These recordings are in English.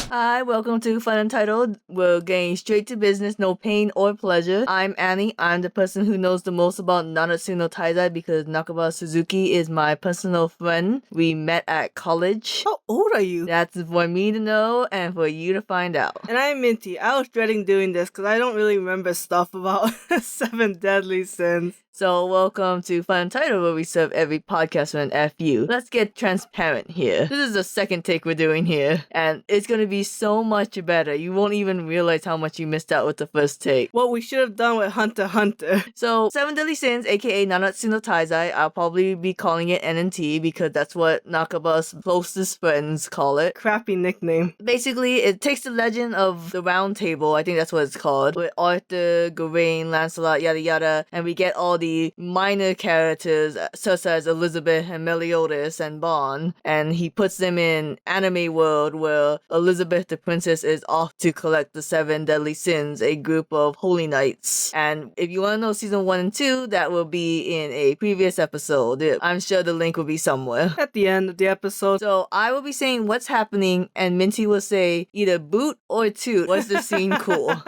Hi, welcome to FunUntitled. We're getting straight to business, no pain or pleasure. I'm Annie. I'm the person who knows the most about Nanatsu no Taizai because Nakaba Suzuki is my personal friend. We met at college. How old are you? That's for me to know and for you to find out. And I'm Minty. I was dreading doing this because I don't really remember stuff about 7 deadly sins. So welcome to FunUntitled, where we serve every podcast with an FU. Let's get transparent here. This is the second take we're doing here, and it's gonna be so much better. You won't even realize how much you missed out with the first take. What we should have done with Hunter x Hunter. So, 7 Deadly Sins, aka Nanatsu no Taizai, I'll probably be calling it NNT because that's what Nakaba's closest friends call it. Crappy nickname. Basically, it takes the legend of the Round Table, I think that's what it's called, with Arthur, Gawain, Lancelot, yada yada, and we get all the minor characters such as Elizabeth and Meliodas and Bond, and he puts them in anime world where Elizabeth the princess is off to collect the 7 Deadly Sins, a group of holy knights. And if you want to know season 1 and 2, that will be in a previous episode. I'm sure the link will be somewhere at the end of the episode. So I will be saying what's happening, and Minty will say either boot or toot. Was the scene cool?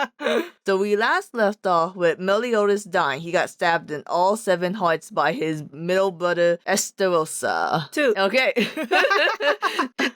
So we last left off with Meliodas dying. He got stabbed in all 7 hearts by his middle brother Esterosa. Toot. Okay.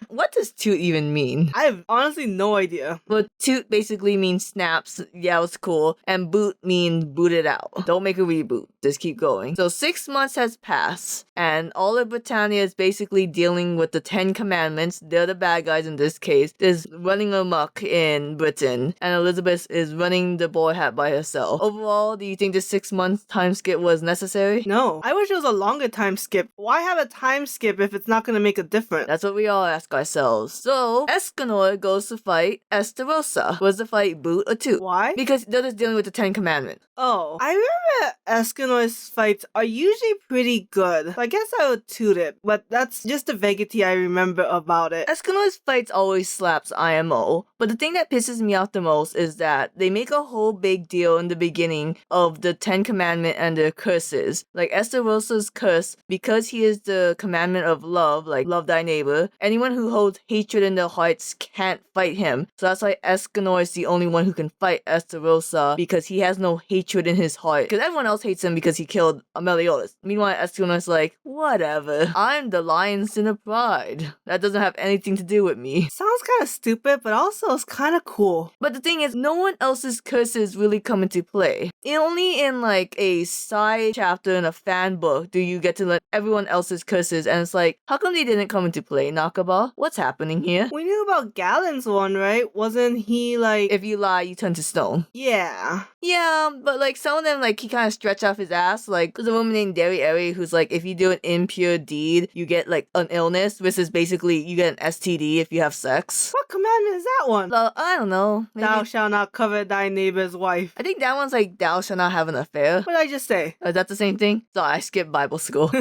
What does toot even mean? I have honestly no idea. Well, toot basically means snaps. Yeah, it was cool. And boot means boot it out. Don't make a reboot. Just keep going. So 6 months has passed, and all of Britannia is basically dealing with the 10 Commandments. They're the bad guys in this case. Is running amok in Britain, and Elizabeth is running the boy hat by herself. Overall, do you think the 6 month time skip was necessary? No. I wish it was a longer time skip. Why have a time skip if it's not going to make a difference? That's what we all ask ourselves. So, Escanor goes to fight Esterosa. Was the fight boot or toot? Why? Because they're just dealing with the 10 Commandments. Oh, I remember Escanor's fights are usually pretty good. So I guess I would toot it, but that's just the vaguety I remember about it. Escanor's fights always slaps IMO, but the thing that pisses me off the most is that they make a whole big deal in the beginning of the 10 Commandment and their curses. Like Esterosa's curse, because he is the commandment of love, like love thy neighbor, anyone who holds hatred in their hearts can't fight him. So that's why Escanor is the only one who can fight Esterosa, because he has no hatred in his heart. Because everyone else hates him because he killed Meliodas. Meanwhile, Escanor's like, whatever. I'm the lion's sin of pride. That doesn't have anything to do with me. Sounds kind of stupid, but also it's kind of cool. But the thing is, no one else's curses really come into play. Only in like a side chapter in a fan book do you get to learn everyone else's curses, and it's like, how come they didn't come into play, Nakaba? What's happening here? We knew about Galen's one, right? Wasn't he like... If you lie, you turn to stone. Yeah. Yeah, but like some of them, like he kind of stretched off his ass. Like there's a woman named Derry who's like, if you do an impure deed, you get like an illness, which is basically you get an STD if you have sex. What commandment is that one? So, I don't know. Maybe. Thou shalt not covet thy neighbor's wife. I think that one's like, thou shalt not have an affair. What did I just say? Is that the same thing? So I skipped Bible school.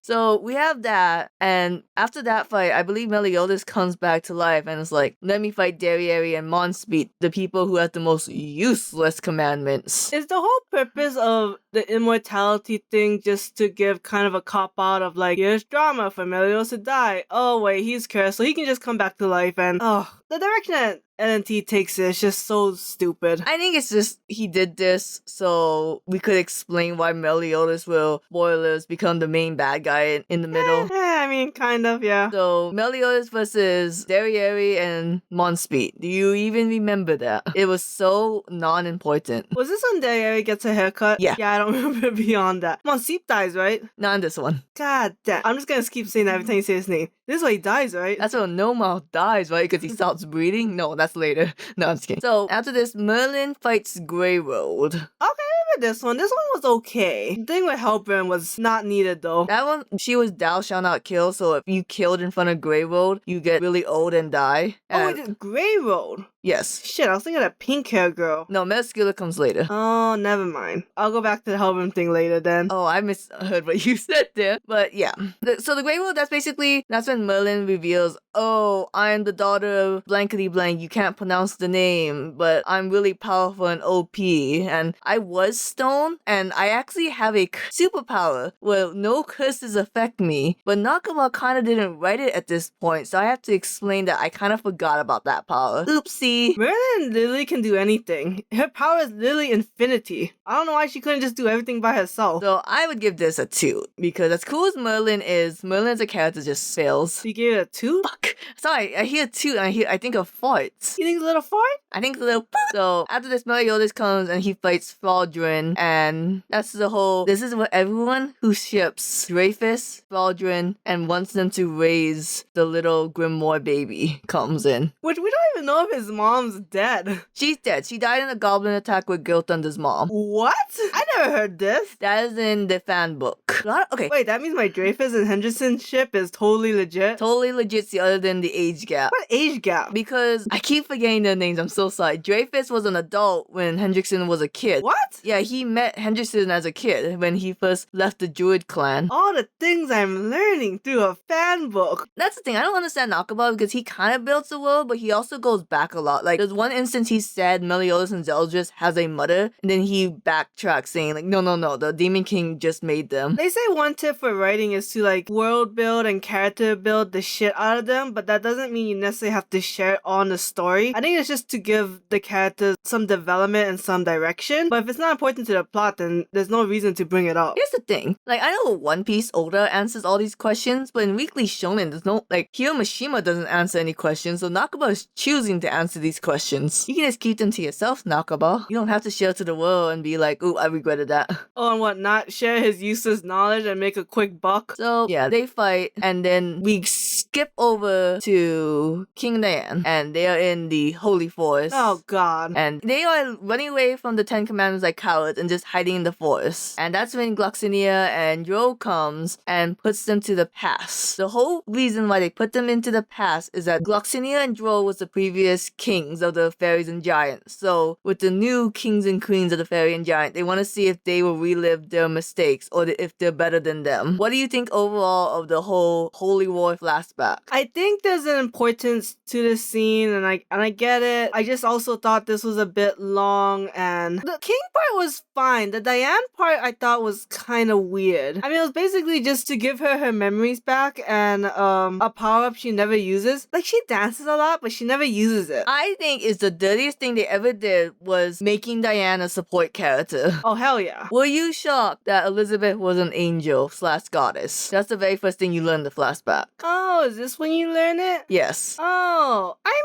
So we have that, and after that fight, I believe Meliodas comes back to life and is like, let me fight Derry and Monspeed, the people who have the most useless commandments. Is the whole purpose of the immortality thing just to give kind of a cop-out of like, here's drama for Meliodas to die. Oh wait, he's cursed, so he can just come back to life, and the direction that NNT takes it is just so stupid. I think it's just he did this so we could explain why Meliodas will, spoilers, become the main bad guy in the middle. I mean, kind of, yeah. So, Meliodas versus Derry and Monspeed. Do you even remember that? It was so non-important. Was this when Derry gets a haircut? Yeah. Yeah, I don't remember beyond that. Monspeed dies, right? Not in this one. God damn. I'm just gonna keep saying that every time you say his name. This is why he dies, right? That's when No Mouth dies, right? Because he stops breathing? No, that's later. No, I'm just kidding. So, after this, Merlin fights Grey Road. Okay, I remember this one. This one was okay. The thing with Hellburn was not needed, though. That one, she was thou shalt not kill, so if you killed in front of Grey Road, you get really old and die. Oh, it is Grey Road. Yes. Shit, I was thinking of pink hair girl. No, Mescula comes later. Oh, never mind. I'll go back to the Hellrim thing later then. Oh, I misheard what you said there. But yeah. So the Grey World, that's when Merlin reveals, oh, I'm the daughter of blankety blank. You can't pronounce the name, but I'm really powerful and OP. And I was stoned, and I actually have a superpower where no curses affect me. But Nakama kind of didn't write it at this point, so I have to explain that I kind of forgot about that power. Oopsie. Merlin literally can do anything. Her power is literally infinity. I don't know why she couldn't just do everything by herself. So I would give this a 2, because as cool as Merlin as a character just fails. You gave it a 2? Fuck. Sorry, I hear 2 and I think of farts. You think it's a little fart? I think it's a little poop. So after this, Meliodas comes and he fights Faldrin, and that's the whole. This is what everyone who ships Dreyfus, Faldrin, and wants them to raise the little Grimoire baby comes in. Which we don't even know if his mom's dead. She's dead. She died in a goblin attack with Gilthunder's mom. What? I never heard this. That is in the fan book. Okay. Wait, that means my Dreyfus and Henderson ship is totally legit? Totally legit, other than the age gap. What age gap? Because I keep forgetting their names, I'm so sorry. Dreyfus was an adult when Hendrickson was a kid. What? Yeah, he met Hendrickson as a kid when he first left the Druid clan. All the things I'm learning through a fan book. That's the thing, I don't understand Nakaba because he kind of builds the world, but he also goes back a lot. Like, there's one instance he said Meliodas and Zeldris has a mother, and then he backtracks saying, like, no, the Demon King just made them. They say one tip for writing is to, like, world build and character build the shit out of them, but that doesn't mean you necessarily have to share it on the story. I think it's just to give the characters some development and some direction, but if it's not important to the plot, then there's no reason to bring it up. Here's the thing, like, I know One Piece Oda answers all these questions, but in Weekly Shonen, there's no, like, Hiro Mishima doesn't answer any questions, so Nakaba is choosing to answer these questions. You can just keep them to yourself, Nakaba. You don't have to share to the world and be like, ooh, I regretted that. Oh, and what, not share his useless knowledge and make a quick buck? So, yeah, they fight, and then we skip over to King Diane, and they are in the Holy Forest. Oh, God. And they are running away from the Ten Commandments like cowards and just hiding in the forest. And that's when Gloxinia and Dro comes and puts them to the pass. The whole reason why they put them into the pass is that Gloxinia and Dro was the previous kings of the fairies and giants. So with the new kings and queens of the fairy and giant, they want to see if they will relive their mistakes or if they're better than them. What do you think overall of the whole Holy War flashback? I think there's an importance to this scene, and I get it. I just also thought this was a bit long, and the king part was fine. The Diane part I thought was kind of weird. I mean, it was basically just to give her memories back and a power up she never uses. Like, she dances a lot, but she never uses it. I think it's the dirtiest thing they ever did was making Diane a support character. Oh, hell yeah. Were you shocked that Elizabeth was an angel / goddess? That's the very first thing you learn in the flashback. Oh, is this when you learn it? Yes. Oh, I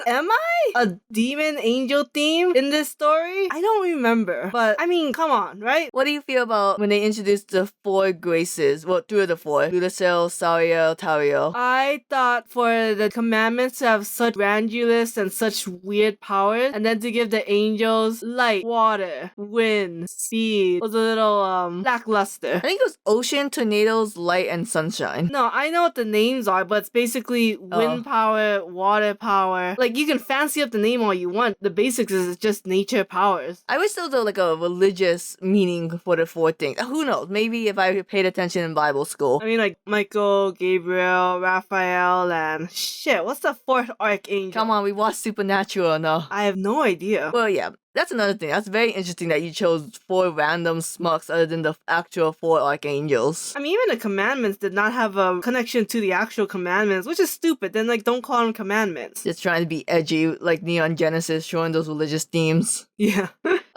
mean, am I a demon angel theme in this story? I don't remember, but I mean, come on, right? What do you feel about when they introduced the 4 graces? Well, 3 of the 4. Ludacel, Sariel, Tariel. I thought for the commandments to have such grandiose and such weird powers, and then to give the angels light, water, wind, speed, was a little lackluster. I think it was ocean, tornadoes, light, and sunshine. No, I know what the names are, but it's basically wind power, water power. Like, you can fancy up the name all you want. The basics is just nature powers. I wish there was like a religious meaning for the 4 things. Who knows? Maybe if I paid attention in Bible school. I mean, like Michael, Gabriel, Raphael, and shit, what's the 4th archangel? Come on, we watched Supernatural, no? I have no idea. Well, yeah. That's another thing. That's very interesting that you chose 4 random smucks other than the actual 4 archangels. I mean, even the commandments did not have a connection to the actual commandments, which is stupid. Then, like, don't call them commandments. Just trying to be edgy, like Neon Genesis, showing those religious themes. Yeah.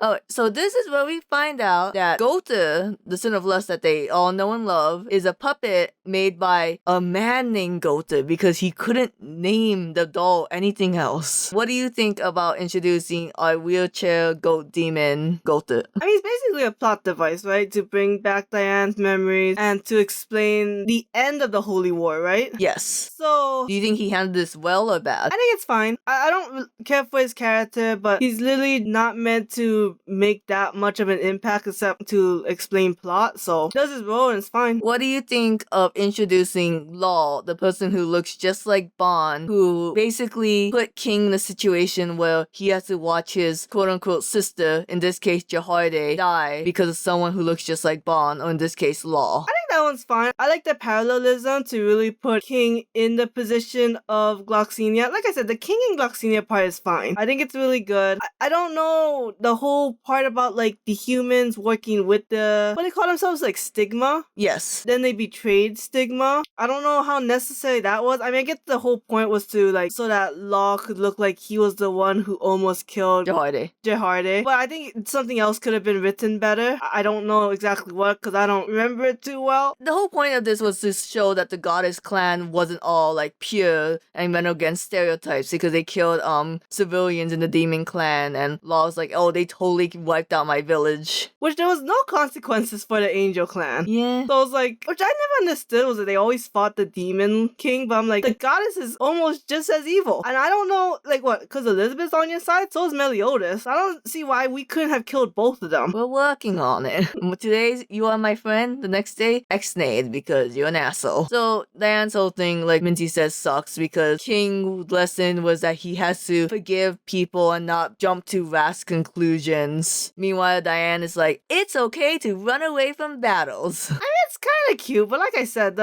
Oh, so this is where we find out that Gotha, the Sin of Lust that they all know and love, is a puppet made by a man named Gotha because he couldn't name the doll anything else. What do you think about introducing our wheelchair goat demon, Gotha? I mean, it's basically a plot device, right? To bring back Diane's memories and to explain the end of the Holy War, right? Yes. So, Do you think he handled this well or bad? I think it's fine. I don't care for his character, but he's literally not meant to to make that much of an impact except to explain plot. So he does his role and it's fine. What do you think of introducing Law, the person who looks just like Bond, who basically put King in a situation where he has to watch his quote-unquote sister, in this case Jaharde, die because of someone who looks just like Bond, or in this case Law? I think that one's fine. I like the parallelism to really put King in the position of Gloxinia. Like I said, the King and Gloxinia part is fine. I think it's really good. I don't know the whole part about like the humans working with the, what do they call themselves, like Stigma? Yes. Then they betrayed Stigma. I don't know how necessary that was. I mean, I get the whole point was to like, so that Law could look like he was the one who almost killed Jaharde. But I think something else could have been written better. I don't know exactly what, because I don't remember it too well. The whole point of this was to show that the goddess clan wasn't all like pure and went against stereotypes, because they killed civilians in the demon clan, and Law was like, oh, they totally wiped out my village. Which there was no consequences for the Angel clan. Yeah. So I was like, which I never understood, was that they always fought the demon king, but I'm like, the goddess is almost just as evil. And I don't know, like what, because Elizabeth's on your side? So is Meliodas. I don't see why we couldn't have killed both of them. We're working on it. Today's you are my friend, the next day, ex-nayed because you're an asshole. So Diane's whole thing, like Minty says, sucks because King's lesson was that he has to forgive people and not jump to rash conclusions. Meanwhile, Diane is like, it's okay to run away from battles. I mean, it's kind of cute, but like I said,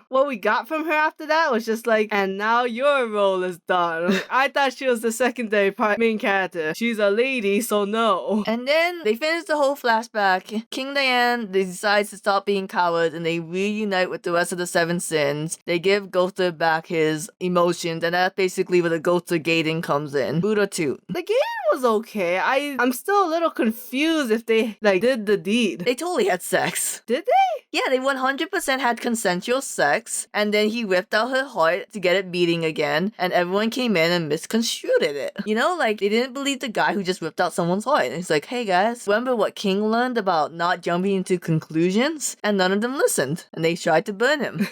what we got from her after that was just like, and now your role is done. I thought she was the secondary main character. She's a lady, so no. And then they finish the whole flashback. King Diane, they decides to stop being cowards and they reunite with the rest of the Seven Sins. They give Gotha back his emotions, and that's basically where the Gotha gating comes in. Buddha toot. The game was okay. I'm still a little confused if they like did the deed. They totally had sex. Did they? Yeah, they 100% had consensual sex, and then he ripped out her heart to get it beating again, and everyone came in and misconstrued it. You know, like, they didn't believe the guy who just ripped out someone's heart. And he's like, hey guys, remember what King learned about not jumping into conclusions? And none of them listened, and they tried to burn him.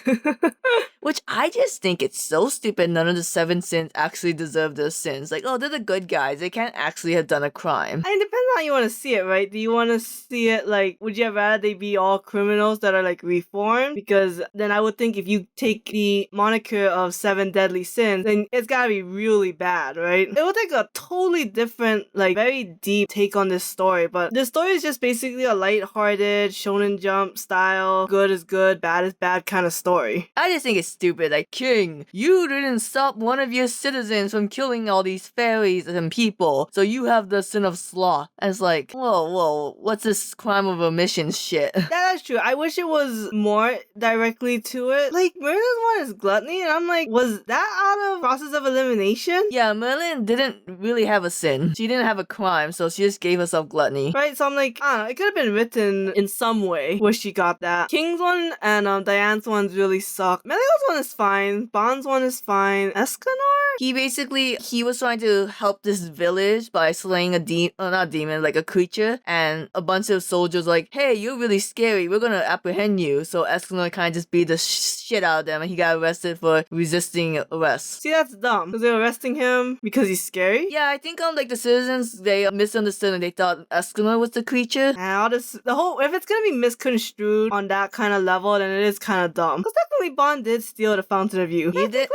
Which I just think it's so stupid none of the Seven Sins actually deserve their sins. Like, oh, they're the good guys. They can't actually have done a crime. I mean, it depends on how you want to see it, right? Do you want to see it like, would you rather they be all criminals that are like reformed? Because then I would think if you take the moniker of Seven Deadly Sins, then it's gotta be really bad, right? It would take a totally different, like, very deep take on this story. But this story is just basically a lighthearted, Shonen Jump style, good is good, bad is bad kind of story. I just think it's stupid. Like, King, you didn't stop one of your citizens from killing all these fairies and people, so you have the sin of sloth. And it's like, whoa, what's this crime of omission shit? That's true. I wish it was more directly to it. Like, Merlin's one is gluttony, and I'm like, was that out of process of elimination? Yeah, Merlin didn't really have a sin. She didn't have a crime, so she just gave herself gluttony. Right, so I'm like, I don't know, it could have been written in some way where she got that. King's one and Diane's ones really suck. Meliodas one is fine. Bond's one is fine. Escanor? He was trying to help this village by slaying like a creature, and a bunch of soldiers were like, hey, you're really scary, we're gonna apprehend you. So Escanor kind of just beat the shit out of them, and he got arrested for resisting arrest. See, that's dumb, because they're arresting him because he's scary? Yeah, I think like the citizens, they misunderstood and they thought Escanor was the creature. And all this, if it's gonna be misconstrued on that kind of level, then it is kind of dumb. Because technically Bond did steal the Fountain of Youth. He did.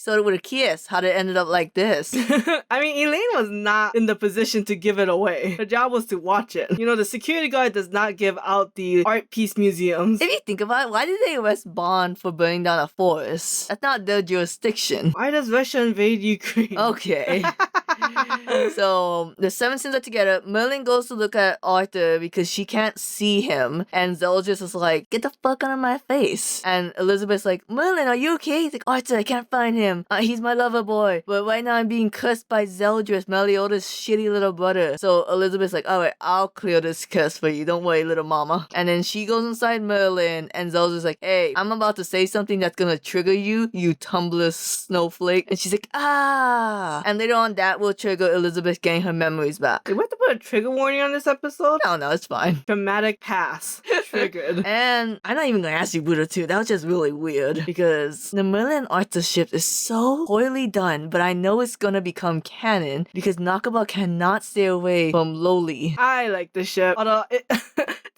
So with a kiss, how did it ended up like this? I mean, Elaine was not in the position to give it away. Her job was to watch it. You know, the security guard does not give out the art piece museums. If you think about it, why did they arrest Bond for burning down a forest? That's not their jurisdiction. Why does Russia invade Ukraine? Okay. So the Seven Sins are together. Merlin goes to look at Arthur because she can't see him, and Zeldris is like, get the fuck out of my face. And Elizabeth's like, Merlin, are you okay? He's like, Arthur, I can't find him. He's my lover boy. But right now I'm being cursed by Zeldris, Meliodas' shitty little brother. So Elizabeth's like, alright, I'll clear this curse for you. Don't worry, little mama. And then she goes inside Merlin, and Zeldris is like, hey, I'm about to say something that's gonna trigger you, you Tumblr snowflake. And she's like, ah. And later on, that will trigger Elizabeth getting her memories back. Did we have to put a trigger warning on this episode? No, it's fine. Dramatic pass. Triggered. And I'm not even gonna ask you, Buddha, too. That was just really weird. Because the Merlin and Arthur ship is so poorly done, but I know it's gonna become canon because Nakaba cannot stay away from Loli. I like the ship. Although, to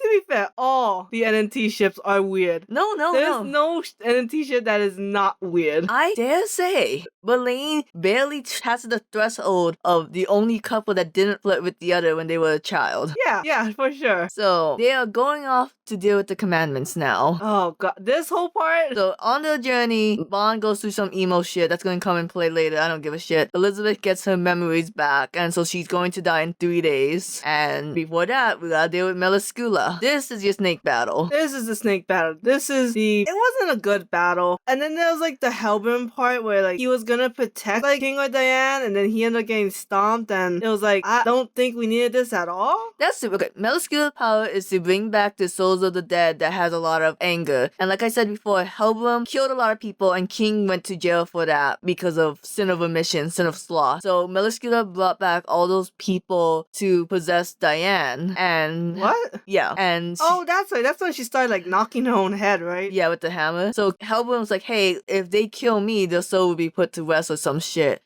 be fair, all the NNT ships are weird. No. There's no NNT ship that is not weird. I dare say, Belaine barely passes the threshold of the only couple that didn't flirt with the other when they were a child. Yeah, for sure. So, they are going off to deal with the commandments now. Oh god, this whole part? So, on the journey, Bond goes through some emo shit that's gonna come and play later. I don't give a shit. Elizabeth gets her memories back, and so she's going to die in 3 days. And before that, we gotta deal with Meliscula. This is your snake battle. This is the snake battle. This is the... It wasn't a good battle. And then there was like the Hellburn part where like he was gonna protect like King or Diane, and then he ended up getting stomped, and it was like, I don't think we needed this at all. That's super good. Meliscula's power is to bring back the souls of the dead that has a lot of anger. And like I said before, Hellburn killed a lot of people, and King went to jail for that because of sin of omission, sin of sloth. So Meliscula brought back all those people to possess Diane. And what? Yeah. And oh, that's right. That's when she started like knocking her own head, right? Yeah, with the hammer. So Hellburn was like, hey, if they kill me, their soul will be put to rest or some shit.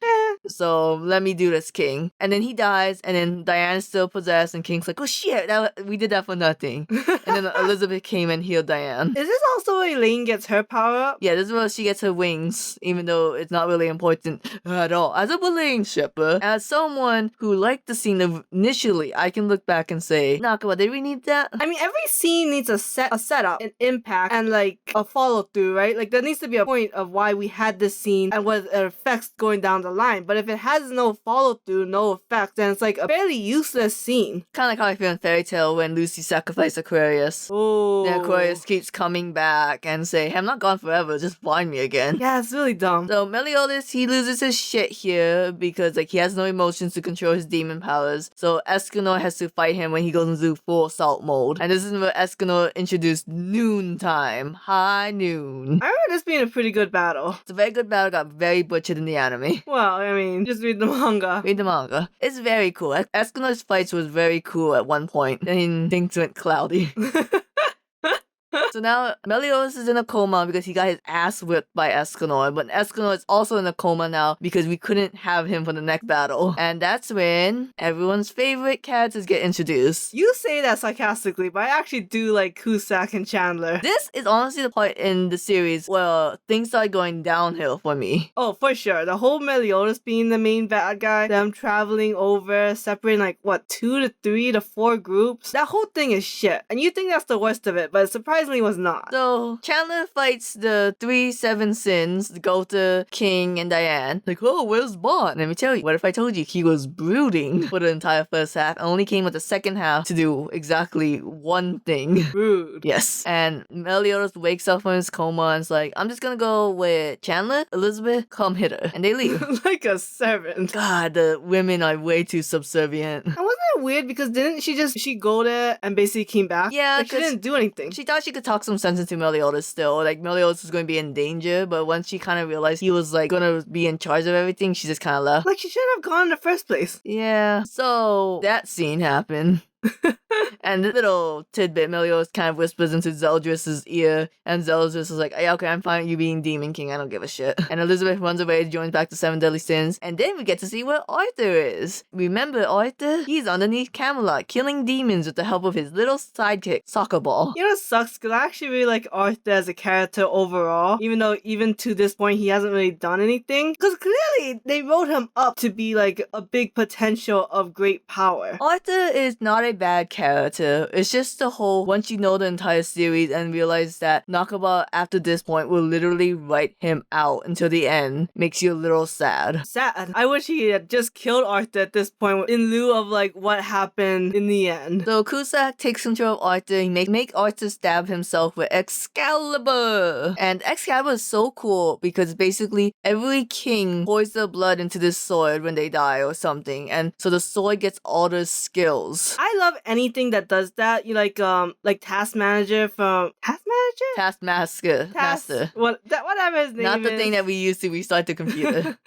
So let me do this, King. And then he dies, and then Diane's still possessed, and King's like, oh shit, we did that for nothing. And then Elizabeth came and healed Diane. Is this also where Elaine gets her power up? Yeah, this is where she gets her wings, even though it's not really important at all. As a Belaine shipper, as someone who liked the scene initially, I can look back and say, Nakaba, did we need that? I mean, every scene needs a setup, an impact, and like a follow through, right? Like there needs to be a point of why we had this scene and what it affects going down the line. But if it has no follow through, no effect, then it's like a fairly useless scene. Kind of like how I feel in Fairy Tale when Lucy sacrificed Aquarius. Oh. Then Aquarius keeps coming back and say, hey, I'm not gone forever, just find me again. Yeah, it's really dumb. So Meliodas, he loses his shit here because like he has no emotions to control his demon powers. So Escanor has to fight him when he goes into full assault mode. And this is where Escanor introduced noontime. High noon. I remember this being a pretty good battle. It's a very good battle, got very butchered in the anime. Well, I mean, just read the manga. Read the manga. It's very cool. Escanor's fights was very cool at one point. Then things went cloudy. So now Meliodas is in a coma because he got his ass whipped by Escanor, but Escanor is also in a coma now because we couldn't have him for the next battle. And that's when everyone's favorite characters get introduced. You say that sarcastically, but I actually do like Cusack and Chandler. This is honestly the part in the series where things start going downhill for me. Oh, for sure. The whole Meliodas being the main bad guy, them traveling over, separating like, what, 2 to 3 to 4 groups? That whole thing is shit. And you think that's the worst of it, but surprisingly was not. So Chandler fights the 3 7 sins, Gotha, King, and Diane. Like, oh, where's Bond? Let me tell you, what if I told you he was brooding for the entire first half and only came with the second half to do exactly one thing? Rude. Yes. And Meliodas wakes up from his coma and is like, I'm just gonna go with Chandler, Elizabeth, come hit her. And they leave. Like a servant. God, the women are way too subservient. And wasn't it weird because didn't she go there and basically came back? Yeah, like, she didn't do anything. She thought she could talk some sense into Meliodas still. Like, Meliodas was going to be in danger, but once she kind of realized he was, like, going to be in charge of everything, she just kind of left. Like, she should have gone in the first place. Yeah. So, that scene happened. And the little tidbit, Meliodas kind of whispers into Zeldris's ear, and Zeldris is like, yeah, okay, I'm fine with you being Demon King, I don't give a shit. And Elizabeth runs away, joins back to 7 Deadly Sins, and then we get to see where Arthur is. Remember Arthur? He's underneath Camelot, killing demons with the help of his little sidekick, Soccer Ball. You know what sucks? Because I actually really like Arthur as a character overall, even though even to this point he hasn't really done anything. Because clearly they wrote him up to be like a big potential of great power. Arthur is not a bad character. It's just the whole, once you know the entire series and realize that Nakaba after this point will literally write him out until the end, makes you a little sad. Sad. I wish he had just killed Arthur at this point in lieu of like what happened in the end. So Cusack takes control of Arthur. He make Arthur stab himself with Excalibur. And Excalibur is so cool because basically every king pours their blood into this sword when they die or something. And so the sword gets all their skills. I love anything that does that. You like Task Manager from Taskmaster. Master. Whatever his name is. Not the thing that we use to restart the computer.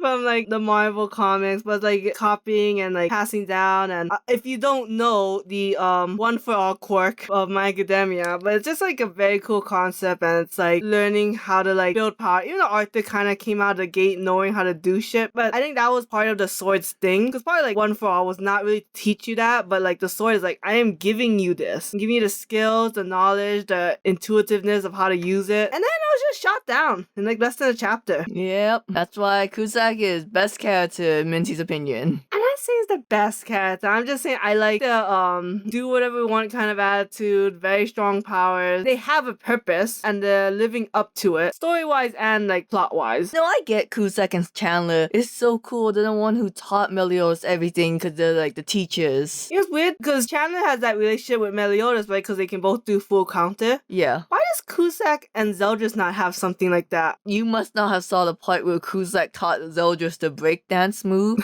from like the Marvel comics, but like copying and like passing down. And if you don't know the one for all quirk of My Academia, but it's just like a very cool concept, and it's like learning how to like build power. Even though Arthur kind of came out of the gate knowing how to do shit, but I think that was part of the sword's thing, because part of like one for all was not really to teach you that, but like the sword is like, I am giving you this, I'm giving you the skills, the knowledge, the intuitiveness of how to use it, and then it was just shot down in like less than a chapter. Yep, that's why Kusak is best character in Minty's opinion. I'm not saying it's the best character. I'm just saying I like the do whatever we want kind of attitude, very strong powers. They have a purpose and they're living up to it, story-wise and like plot-wise. No, I get Kusak and Chandler. It's so cool. They're the one who taught Meliodas everything because they're like the teachers. It was weird because Chandler has that relationship with Meliodas, right? Because they can both do full counter. Yeah. Why does Kusak and Zeldris not have something like that? You must not have saw the part where Kusak taught Zeldris the breakdance move.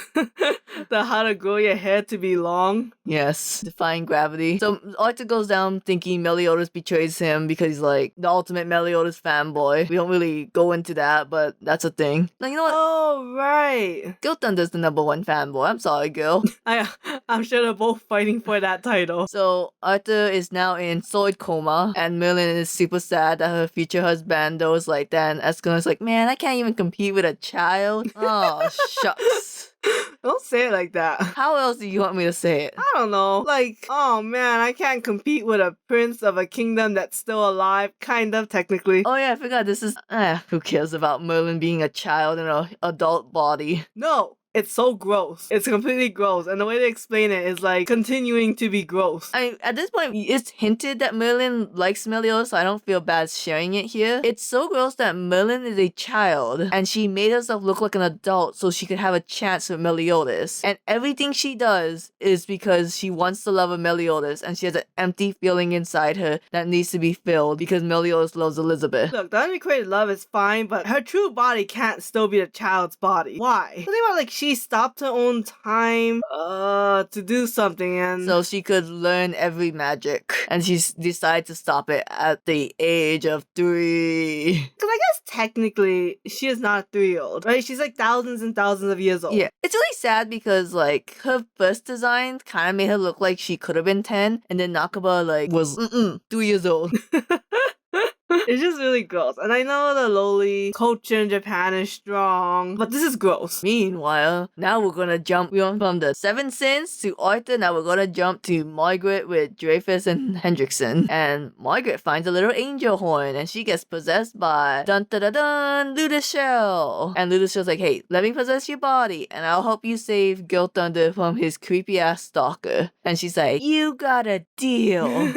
The how to grow your hair to be long. Yes, defying gravity. So Arthur goes down thinking Meliodas betrays him because he's like the ultimate Meliodas fanboy. We don't really go into that, but that's a thing. Now, you know what? Oh, right. Gil Thunder's the #1 fanboy. I'm sorry, Gil. I'm sure they're both fighting for that title. So Arthur is now in sword coma, and Merlin is super sad that her future husband is like that. And Escalin's like, man, I can't even compete with a child. Oh, shucks. Don't say it like that. How else do you want me to say it? I don't know. Like, oh man, I can't compete with a prince of a kingdom that's still alive. Kind of, technically. Oh yeah, I forgot this is... who cares about Merlin being a child in an adult body? No. It's so gross. It's completely gross. And the way they explain it is like continuing to be gross. I mean, at this point, it's hinted that Merlin likes Meliodas, so I don't feel bad sharing it here. It's so gross that Merlin is a child, and she made herself look like an adult so she could have a chance with Meliodas. And everything she does is because she wants the love of Meliodas, and she has an empty feeling inside her that needs to be filled because Meliodas loves Elizabeth. Look, the uncreated love is fine, but her true body can't still be the child's body. Why? The thing about like she stopped her own time to do something, and so she could learn every magic, and she decided to stop it at the age of 3. Because I guess technically she is not a 3-year-old, right? She's like thousands and thousands of years old. Yeah, it's really sad because like her first design kind of made her look like she could have been 10, and then Nakaba like was 3 years old. It's just really gross. And I know the lowly culture in Japan is strong, but this is gross. Meanwhile, now we're gonna jump from the 7 sins to Arthur. Now we're gonna jump to Margaret with Dreyfus and Hendrickson. And Margaret finds a little angel horn and she gets possessed by dun dun dun dun Ludishell. And Ludishell's like, hey, let me possess your body and I'll help you save Gil Thunder from his creepy ass stalker. And she's like, you got a deal.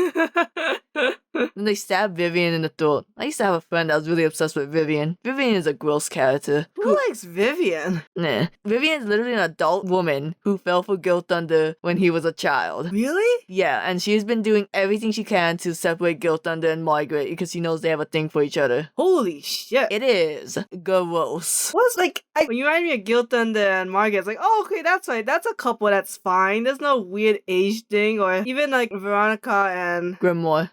Then they stab Vivian in the throat. I used to have a friend that was really obsessed with Vivian. Vivian is a gross character. Who likes Vivian? Nah. Vivian is literally an adult woman who fell for Gil Thunder when he was a child. Really? Yeah, and she's been doing everything she can to separate Gil Thunder and Margaret because she knows they have a thing for each other. Holy shit. It is gross. What's like, when you remind me of Gil Thunder and Margaret, it's like, oh, okay, that's right. That's a couple that's fine. There's no weird age thing, or even like Veronica and Grimoire.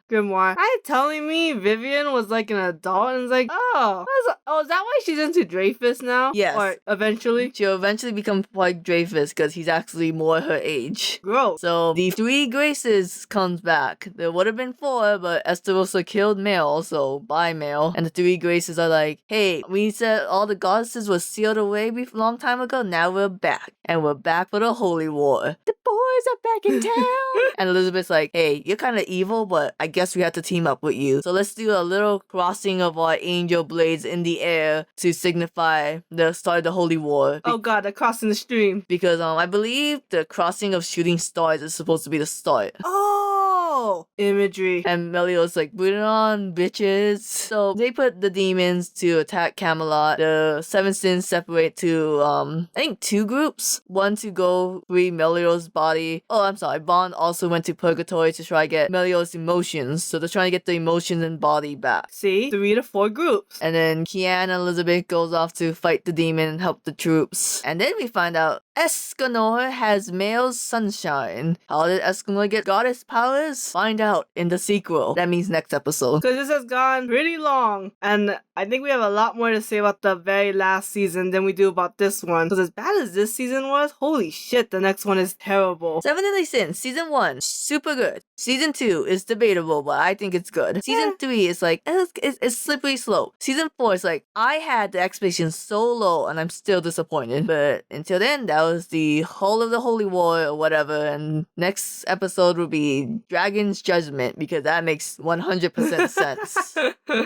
Are you telling me Vivian was like an adult and it's like, is that why she's into Dreyfus now? Yes. Or eventually? She'll eventually become like Dreyfus because he's actually more her age. Gross. So the 3 Graces comes back. There would have been 4, but Esterosa killed Male, so bye Male. And the 3 Graces are like, hey, we said all the goddesses were sealed away a long time ago, now we're back. And we're back for the Holy War. The boys are back in town. And Elizabeth's like, hey, you're kind of evil, but I guess we have to team up with you. So let's do a little crossing of our angel blades in the air to signify the start of the Holy War. Oh god, they're crossing the stream. Because I believe the crossing of shooting stars is supposed to be the start. Oh, imagery. And Meliodas like, put it on, bitches. So they put the demons to attack Camelot. The 7 sins separate to, I think 2 groups. One to go free Meliodas' body. Oh, I'm sorry. Bond also went to Purgatory to try to get Meliodas' emotions. So they're trying to get the emotions and body back. See? 3 to 4 groups. And then Kian and Elizabeth goes off to fight the demon and help the troops. And then we find out Escanor has male sunshine. How did Escanor get goddess powers? Find out in the sequel. That means next episode. Because this has gone pretty long, and I think we have a lot more to say about the very last season than we do about this one. Because as bad as this season was, holy shit, the next one is terrible. Seven Deadly Sins, Season 1, super good. Season 2 is debatable, but I think it's good. Season 3 is like, it's slippery slope. Season 4 is like, I had the expectations so low and I'm still disappointed. But until then, that was the whole of the Holy War or whatever. And next episode will be Dragon's Judgment because that makes 100% sense.